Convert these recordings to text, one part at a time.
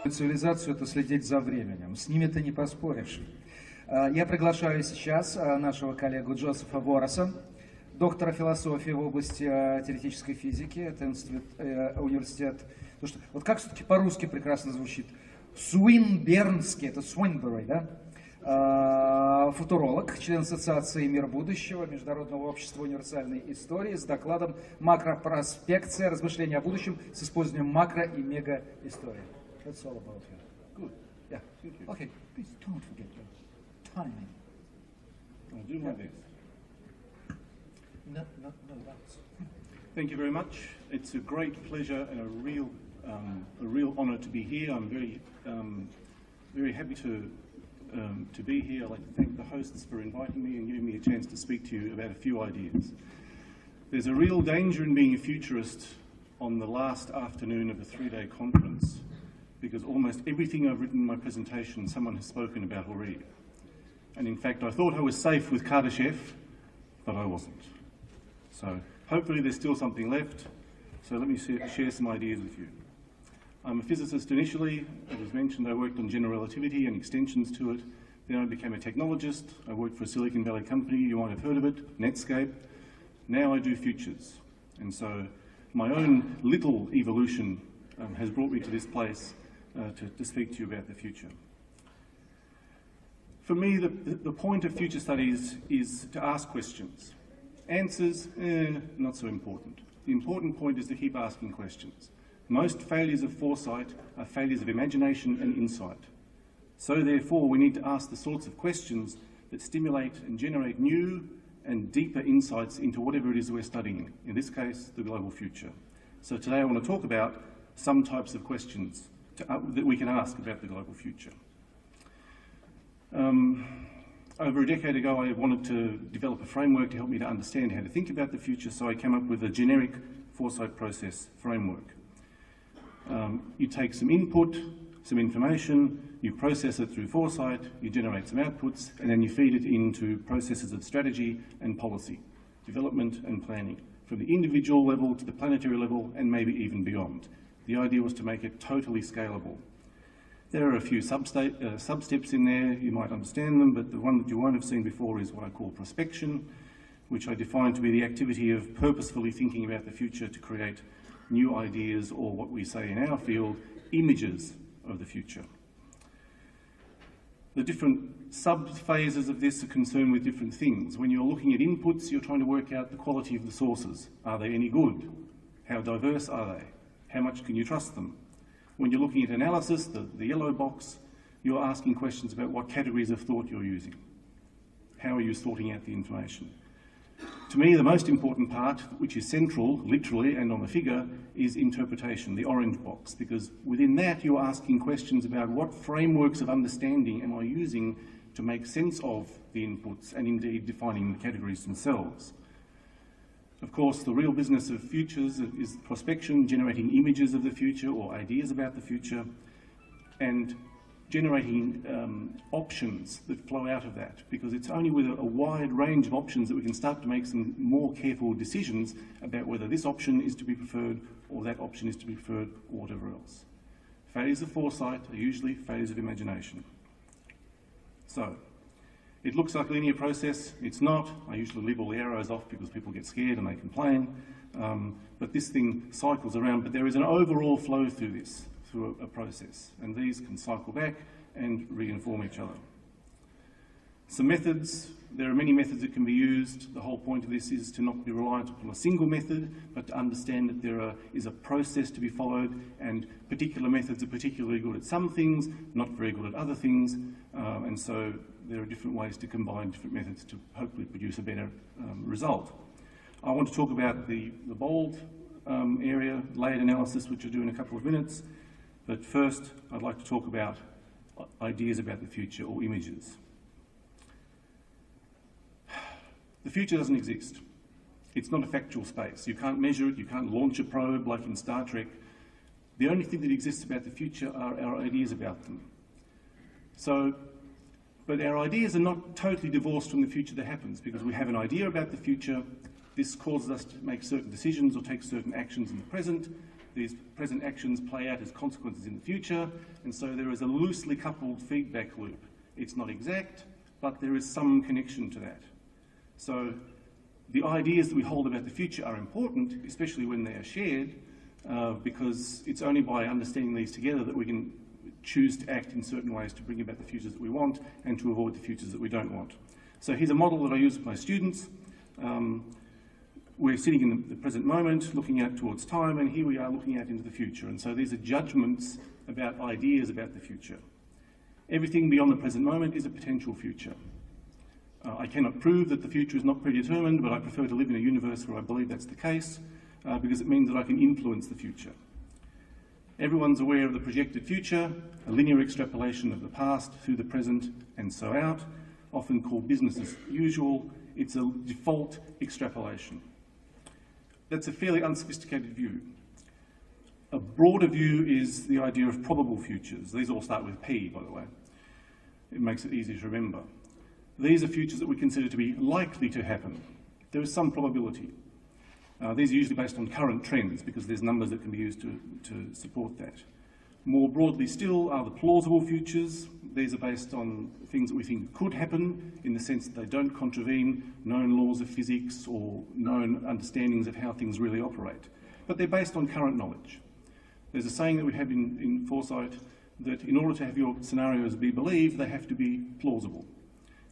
Цивилизацию — это следить за временем. С ними ты не поспоришь. Я приглашаю сейчас нашего коллегу Джозефа Вороса, доктора философии в области теоретической физики. Это университет. Вот как все-таки по-русски прекрасно звучит? Суинбернский, это Суинбери, да? Футуролог, член Ассоциации «Мир будущего» Международного общества универсальной истории с докладом «Макропроспекция. Размышления о будущем с использованием макро- и мегаистории». That's all about you. Good. Yeah. Thank you. Okay, please don't forget your timing. I'll do my best. No doubts. Thank you very much. It's a great pleasure and a real honour to be here. I'm very happy to be here. I'd like to thank the hosts for inviting me and giving me a chance to speak to you about a few ideas. There's a real danger in being a futurist on the last afternoon of a three-day conference, because almost everything I've written in my presentation someone has spoken about already. And in fact, I thought I was safe with Kardashev, but I wasn't. So hopefully there's still something left. So let me share some ideas with you. I'm a physicist initially. As was mentioned, I worked on general relativity and extensions to it. Then I became a technologist. I worked for a Silicon Valley company. You might have heard of it, Netscape. Now I do futures. And so my own little evolution has brought me to this place to speak to you about the future. For me, the point of future studies is to ask questions. Answers, not so important. The important point is to keep asking questions. Most failures of foresight are failures of imagination and insight. So therefore, we need to ask the sorts of questions that stimulate and generate new and deeper insights into whatever it is we're studying, in this case, the global future. So today I want to talk about some types of questions that we can ask about the global future. Over a decade ago, I wanted to develop a framework to help me to understand how to think about the future, so I came up with a generic foresight process framework. You take some input, some information, you process it through foresight, you generate some outputs, and then you feed it into processes of strategy and policy, development and planning, from the individual level to the planetary level, and maybe even beyond. The idea was to make it totally scalable. There are a few sub-steps in there, you might understand them, but the one that you won't have seen before is what I call prospection, which I define to be the activity of purposefully thinking about the future to create new ideas, or what we say in our field, images of the future. The different sub-phases of this are concerned with different things. When you're looking at inputs, you're trying to work out the quality of the sources. Are they any good? How diverse are they? How much can you trust them? When you're looking at analysis, the yellow box, you're asking questions about what categories of thought you're using. How are you sorting out the information? To me, the most important part, which is central, literally, and on the figure, is interpretation, the orange box, because within that you're asking questions about what frameworks of understanding am I using to make sense of the inputs, and indeed defining the categories themselves. Of course, the real business of futures is prospection, generating images of the future or ideas about the future, and generating options that flow out of that, because it's only with a wide range of options that we can start to make some more careful decisions about whether this option is to be preferred or that option is to be preferred, or whatever else. Failures of foresight are usually failures of imagination. So, it looks like a linear process. It's not. I usually leave all the arrows off because people get scared and they complain. But this thing cycles around. But there is an overall flow through this, through a process. And these can cycle back and reinform each other. Some methods. There are many methods that can be used. The whole point of this is to not be reliant upon a single method, but to understand that there is a process to be followed, and particular methods are particularly good at some things, not very good at other things. And so there are different ways to combine different methods to hopefully produce a better result. I want to talk about the bold area, layered analysis, which I'll do in a couple of minutes. But first, I'd like to talk about ideas about the future, or images. The future doesn't exist. It's not a factual space. You can't measure it, you can't launch a probe like in Star Trek. The only thing that exists about the future are our ideas about them. But our ideas are not totally divorced from the future that happens, because we have an idea about the future. This causes us to make certain decisions or take certain actions in the present. These present actions play out as consequences in the future, and so there is a loosely coupled feedback loop. It's not exact, but there is some connection to that. So the ideas that we hold about the future are important, especially when they are shared, because it's only by understanding these together that we can choose to act in certain ways to bring about the futures that we want and to avoid the futures that we don't want. So here's a model that I use with my students. We're sitting in the present moment, looking out towards time, and here we are looking out into the future. And so these are judgments about ideas about the future. Everything beyond the present moment is a potential future. I cannot prove that the future is not predetermined, but I prefer to live in a universe where I believe that's the case, because it means that I can influence the future. Everyone's aware of the projected future, a linear extrapolation of the past through the present and so out, often called business as usual. It's a default extrapolation. That's a fairly unsophisticated view. A broader view is the idea of probable futures. These all start with P, by the way. It makes it easy to remember. These are futures that we consider to be likely to happen. There is some probability. These are usually based on current trends because there's numbers that can be used to support that. More broadly still are the plausible futures. These are based on things that we think could happen in the sense that they don't contravene known laws of physics or known understandings of how things really operate. But they're based on current knowledge. There's a saying that we have in foresight that in order to have your scenarios be believed, they have to be plausible.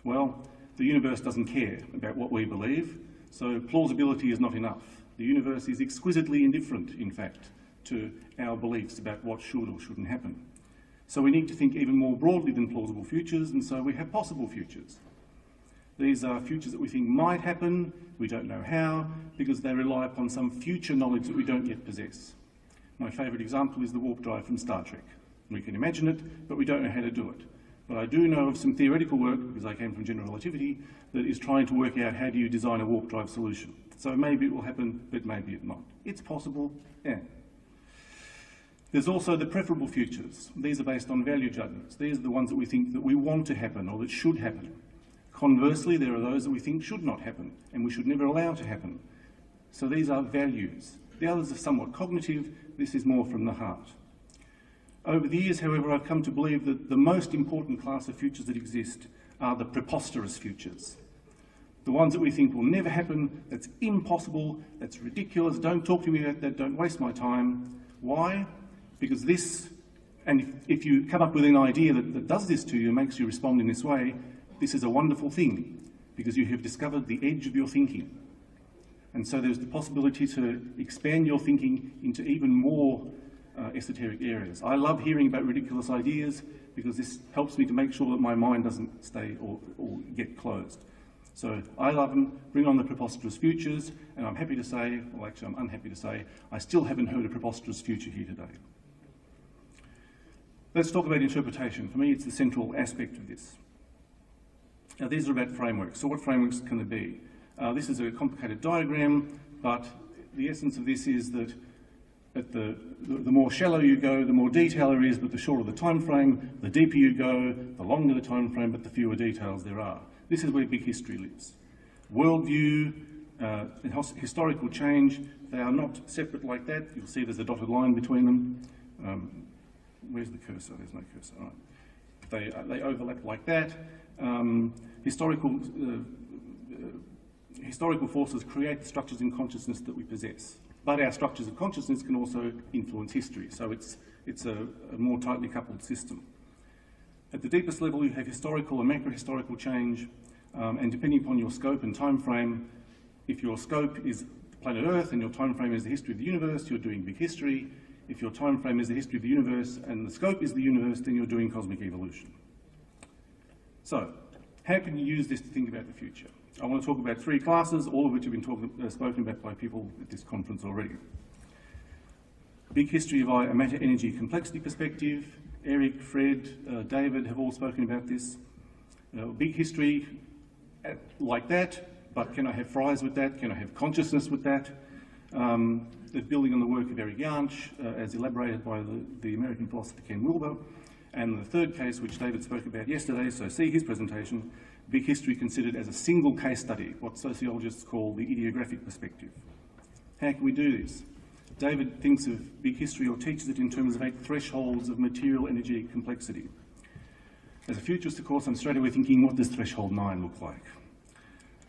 Well, the universe doesn't care about what we believe, so plausibility is not enough. The universe is exquisitely indifferent, in fact, to our beliefs about what should or shouldn't happen. So we need to think even more broadly than plausible futures, and so we have possible futures. These are futures that we think might happen, we don't know how, because they rely upon some future knowledge that we don't yet possess. My favourite example is the warp drive from Star Trek. We can imagine it, but we don't know how to do it. But I do know of some theoretical work, because I came from general relativity, that is trying to work out how do you design a warp drive solution. So maybe it will happen, but maybe it not. It's possible, yeah. There's also the preferable futures. These are based on value judgments. These are the ones that we think that we want to happen or that should happen. Conversely, there are those that we think should not happen and we should never allow to happen. So these are values. The others are somewhat cognitive. This is more from the heart. Over the years, however, I've come to believe that the most important class of futures that exist are the preposterous futures. The ones that we think will never happen, that's impossible, that's ridiculous, don't talk to me about that, don't waste my time. Why? Because this, and if you come up with an idea that does this to you, makes you respond in this way, this is a wonderful thing, because you have discovered the edge of your thinking. And so there's the possibility to expand your thinking into even more esoteric areas. I love hearing about ridiculous ideas because this helps me to make sure that my mind doesn't stay or get closed. So I love them, bring on the preposterous futures, and I'm happy to say, well actually I'm unhappy to say, I still haven't heard a preposterous future here today. Let's talk about interpretation. For me, it's the central aspect of this. Now, these are about frameworks. So what frameworks can there be? This is a complicated diagram, but the essence of this is that at the more shallow you go, the more detail there is, but the shorter the time frame, the deeper you go, the longer the time frame, but the fewer details there are. This is where big history lives. Worldview, historical change, they are not separate like that. You'll see there's a dotted line between them. Where's the cursor? There's no cursor. All right. They overlap like that. Historical forces create the structures in consciousness that we possess. But our structures of consciousness can also influence history. So it's a more tightly coupled system. At the deepest level, you have historical and macro-historical change, and depending upon your scope and time frame, if your scope is planet Earth and your time frame is the history of the universe, you're doing big history. If your time frame is the history of the universe and the scope is the universe, then you're doing cosmic evolution. So, how can you use this to think about the future? I want to talk about three classes, all of which have been spoken about by people at this conference already. Big history via a matter-energy complexity perspective. Eric, Fred, David have all spoken about this. Big history like that, but can I have fries with that? Can I have consciousness with that? They're building on the work of Eric Jansch, as elaborated by the American philosopher Ken Wilber. And the third case, which David spoke about yesterday, so see his presentation, big history considered as a single case study, what sociologists call the ideographic perspective. How can we do this? David thinks of big history, or teaches it in terms of 8 thresholds of material energy complexity. As a futurist, of course, I'm straight away thinking, what does threshold 9 look like?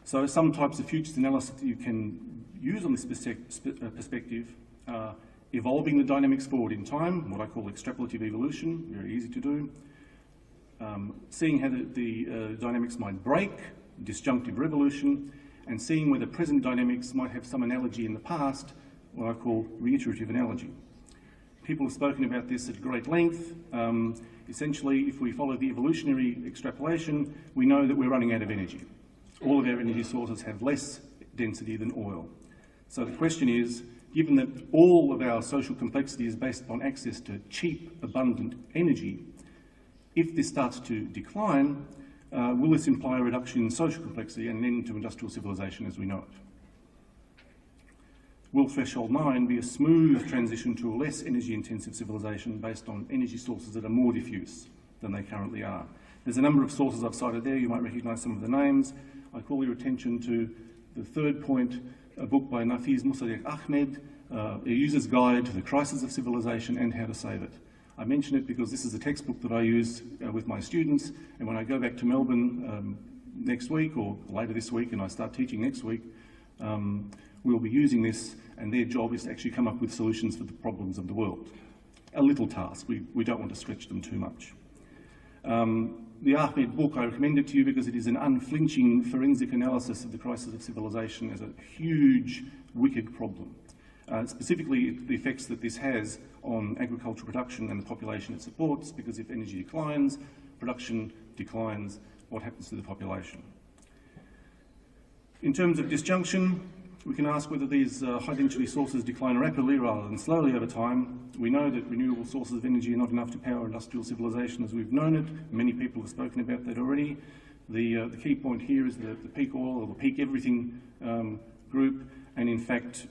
So some types of futurist analysis that you can use on this perspective are evolving the dynamics forward in time, what I call extrapolative evolution, very easy to do. Seeing how the dynamics might break, disjunctive revolution, and seeing whether present dynamics might have some analogy in the past, what I call reiterative analogy. People have spoken about this at great length. Essentially, if we follow the evolutionary extrapolation, we know that we're running out of energy. All of our energy sources have less density than oil. So the question is, given that all of our social complexity is based upon access to cheap, abundant energy, if this starts to decline, will this imply a reduction in social complexity and an end to industrial civilization as we know it? Will threshold 9 be a smooth transition to a less energy-intensive civilization based on energy sources that are more diffuse than they currently are? There's a number of sources I've cited there. You might recognise some of the names. I call your attention to the third point, a book by Nafiz Mossadegh Ahmed, A User's Guide to the Crisis of Civilization and How to Save It. I mention it because this is a textbook that I use with my students, and when I go back to Melbourne next week or later this week and I start teaching next week, we'll be using this, and their job is to actually come up with solutions for the problems of the world. A little task. We don't want to stretch them too much. The Ahmed book, I recommend it to you because it is an unflinching forensic analysis of the crisis of civilization as a huge, wicked problem. Specifically, the effects that this has on agricultural production and the population it supports, because if energy declines, production declines, what happens to the population? In terms of disjunction, we can ask whether these high-density sources decline rapidly rather than slowly over time. We know that renewable sources of energy are not enough to power industrial civilization as we've known it. Many people have spoken about that already. The key point here is the peak oil or the peak everything group, and in fact,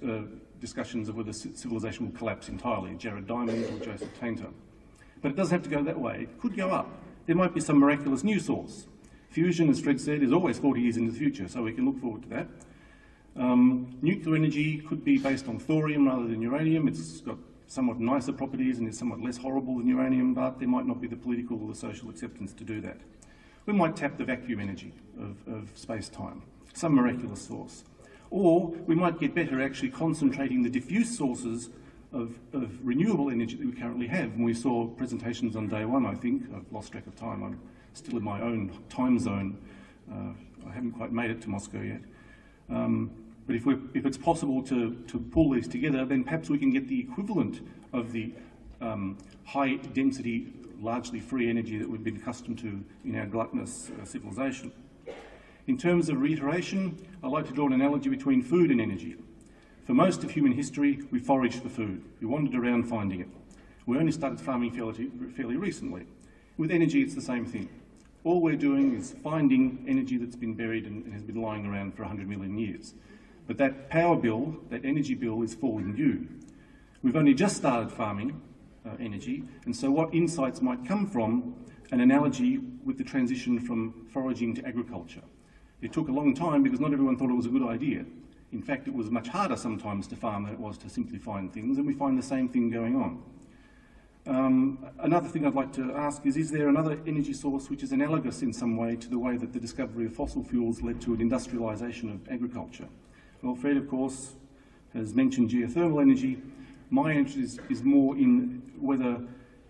discussions of whether civilization will collapse entirely, Jared Diamond or Joseph Tainter. But it doesn't have to go that way. It could go up. There might be some miraculous new source. Fusion, as Fred said, is always 40 years into the future, so we can look forward to that. Nuclear energy could be based on thorium rather than uranium. It's got somewhat nicer properties and is somewhat less horrible than uranium, but there might not be the political or the social acceptance to do that. We might tap the vacuum energy of space-time, some miraculous source. Or we might get better at actually concentrating the diffuse sources of renewable energy that we currently have. And we saw presentations on day one, I think. I've lost track of time. I'm still in my own time zone. I haven't quite made it to Moscow yet. But if it's possible to pull these together, then perhaps we can get the equivalent of the high-density, largely free energy that we've been accustomed to in our gluttonous civilization. In terms of reiteration, I like to draw an analogy between food and energy. For most of human history, we foraged for food. We wandered around finding it. We only started farming fairly recently. With energy, it's the same thing. All we're doing is finding energy that's been buried and has been lying around for 100 million years. But that power bill, that energy bill, is falling due. We've only just started farming energy, and so what insights might come from an analogy with the transition from foraging to agriculture? It took a long time because not everyone thought it was a good idea. In fact, it was much harder sometimes to farm than it was to simply find things, and we find the same thing going on. Another thing I'd like to ask is there another energy source which is analogous in some way to the way that the discovery of fossil fuels led to an industrialisation of agriculture? Well, Fred, of course, has mentioned geothermal energy. My interest is more in whether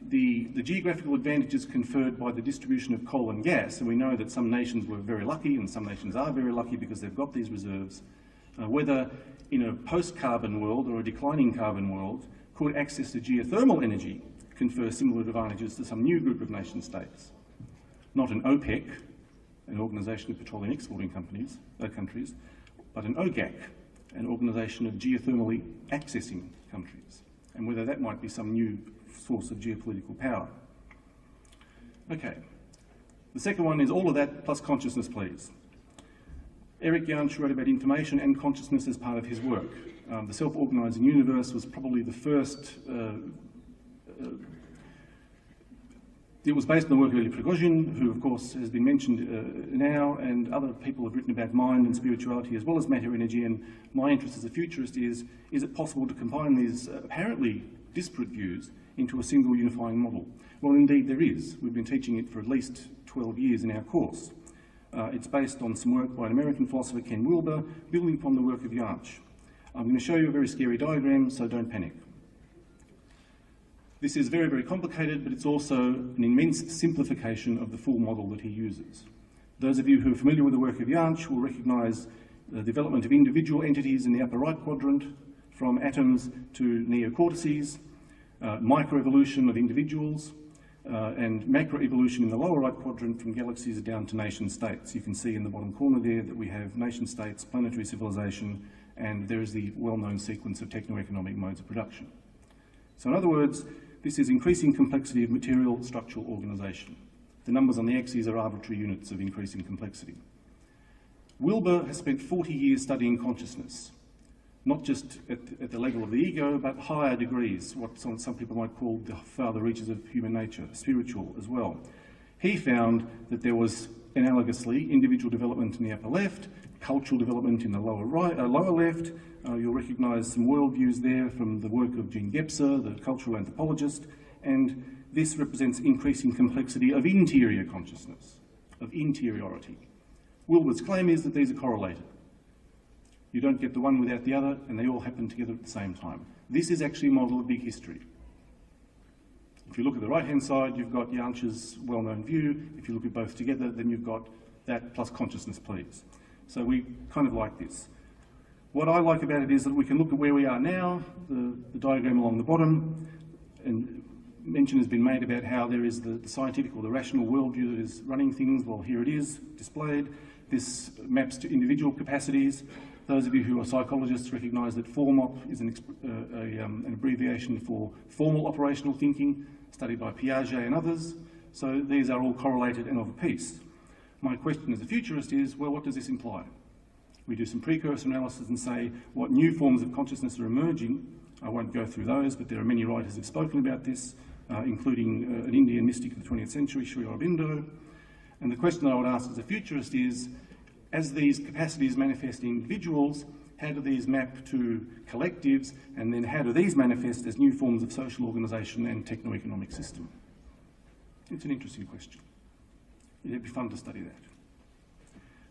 the geographical advantages conferred by the distribution of coal and gas, and we know that some nations were very lucky and some nations are very lucky because they've got these reserves, whether in a post-carbon world or a declining carbon world, could access to geothermal energy confer similar advantages to some new group of nation states. Not an OPEC, an Organisation of Petroleum Exporting countries, but an OGAC, an organisation of geothermally accessing countries, and whether that might be some new source of geopolitical power. Okay, the second one is all of that plus consciousness, please. Eric Jansch wrote about information and consciousness as part of his work. The self-organising universe was probably the first It was based on the work of Ilya Prigozhin, who of course has been mentioned now, and other people have written about mind and spirituality as well as matter energy, and my interest as a futurist is it possible to combine these apparently disparate views into a single unifying model? Well, indeed there is. We've been teaching it for at least 12 years in our course. It's based on some work by an American philosopher, Ken Wilber, building upon the work of Jansch. I'm going to show you a very scary diagram, so don't panic. This is very, very complicated, but it's also an immense simplification of the full model that he uses. Those of you who are familiar with the work of Jansch will recognise the development of individual entities in the upper right quadrant, from atoms to neocortices, microevolution of individuals, and macroevolution in the lower right quadrant from galaxies down to nation states. You can see in the bottom corner there that we have nation states, planetary civilization, and there is the well-known sequence of techno-economic modes of production. So in other words, this is increasing complexity of material structural organisation. The numbers on the axes are arbitrary units of increasing complexity. Wilber has spent 40 years studying consciousness, not just at the level of the ego, but higher degrees, what some people might call the farther reaches of human nature, spiritual as well. He found that there was analogously individual development in the upper left, cultural development in the lower left. You'll recognise some worldviews there from the work of Jean Gebser, the cultural anthropologist, and this represents increasing complexity of interior consciousness, of interiority. Wilber's claim is that these are correlated. You don't get the one without the other, and they all happen together at the same time. This is actually a model of big history. If you look at the right-hand side, you've got Jansch's well-known view. If you look at both together, then you've got that plus consciousness, please. So we kind of like this. What I like about it is that we can look at where we are now, the diagram along the bottom, and mention has been made about how there is the scientific or the rational worldview that is running things. Well, here it is displayed. This maps to individual capacities. Those of you who are psychologists recognise that FORMOP is an abbreviation for formal operational thinking, studied by Piaget and others. So these are all correlated and of a piece. My question as a futurist is, well, what does this imply? We do some precursor analysis and say what new forms of consciousness are emerging. I won't go through those, but there are many writers who have spoken about this, including an Indian mystic of the 20th century, Sri Aurobindo. And the question I would ask as a futurist is, as these capacities manifest in individuals, how do these map to collectives, and then how do these manifest as new forms of social organisation and techno-economic system? It's an interesting question. It'd be fun to study that.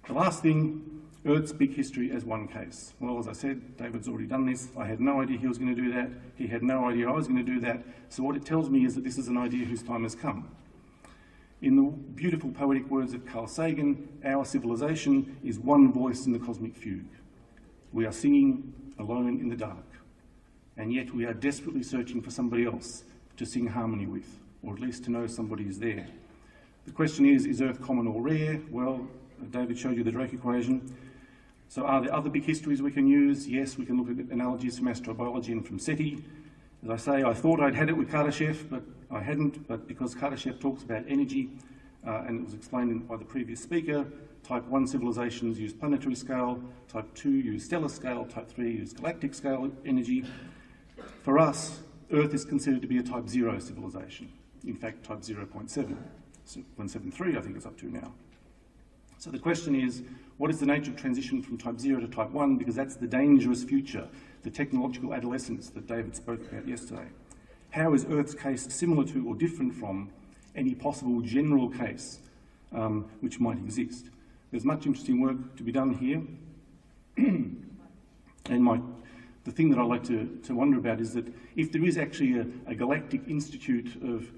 The last thing, Earth's big history as one case. Well, as I said, David's already done this. I had no idea he was going to do that. He had no idea I was going to do that. So what it tells me is that this is an idea whose time has come. In the beautiful poetic words of Carl Sagan, our civilization is one voice in the cosmic fugue. We are singing alone in the dark, and yet we are desperately searching for somebody else to sing harmony with, or at least to know somebody is there. The question is Earth common or rare? Well, David showed you the Drake equation. So are there other big histories we can use? Yes, we can look at analogies from astrobiology and from SETI. As I say, I thought I'd had it with Kardashev, but I hadn't, but because Kardashev talks about energy, and it was explained by the previous speaker, type 1 civilizations use planetary scale, type 2 use stellar scale, type 3 use galactic scale energy. For us, Earth is considered to be a type 0 civilization. In fact, type 0.7, so 173 I think it's up to now. So the question is, what is the nature of transition from type 0 to type 1? Because that's the dangerous future, the technological adolescence that David spoke about yesterday. How is Earth's case similar to or different from any possible general case which might exist? There's much interesting work to be done here. And the thing that I like to wonder about is that if there is actually a galactic institute of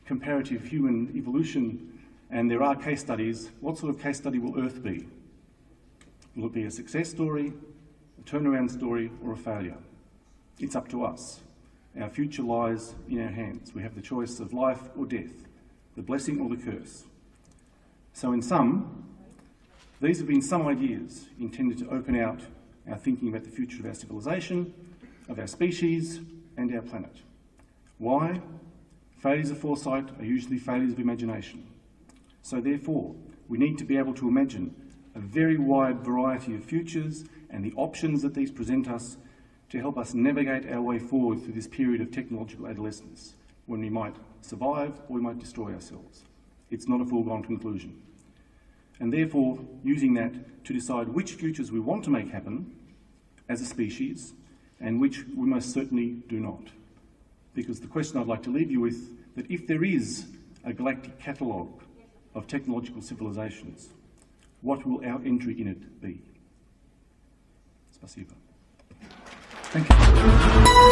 comparative human evolution and there are case studies, what sort of case study will Earth be? Will it be a success story, a turnaround story, or a failure? It's up to us. Our future lies in our hands. We have the choice of life or death, the blessing or the curse. So in sum, these have been some ideas intended to open out our thinking about the future of our civilization, of our species, and our planet. Why? Failures of foresight are usually failures of imagination. So therefore, we need to be able to imagine a very wide variety of futures and the options that these present us to help us navigate our way forward through this period of technological adolescence. when we might survive or we might destroy ourselves. It's not a foregone conclusion. And therefore, using that to decide which futures we want to make happen as a species and which we most certainly do not. Because the question I'd like to leave you with, that if there is a galactic catalogue of technological civilizations, what will our entry in it be? Спасибо. Thank you.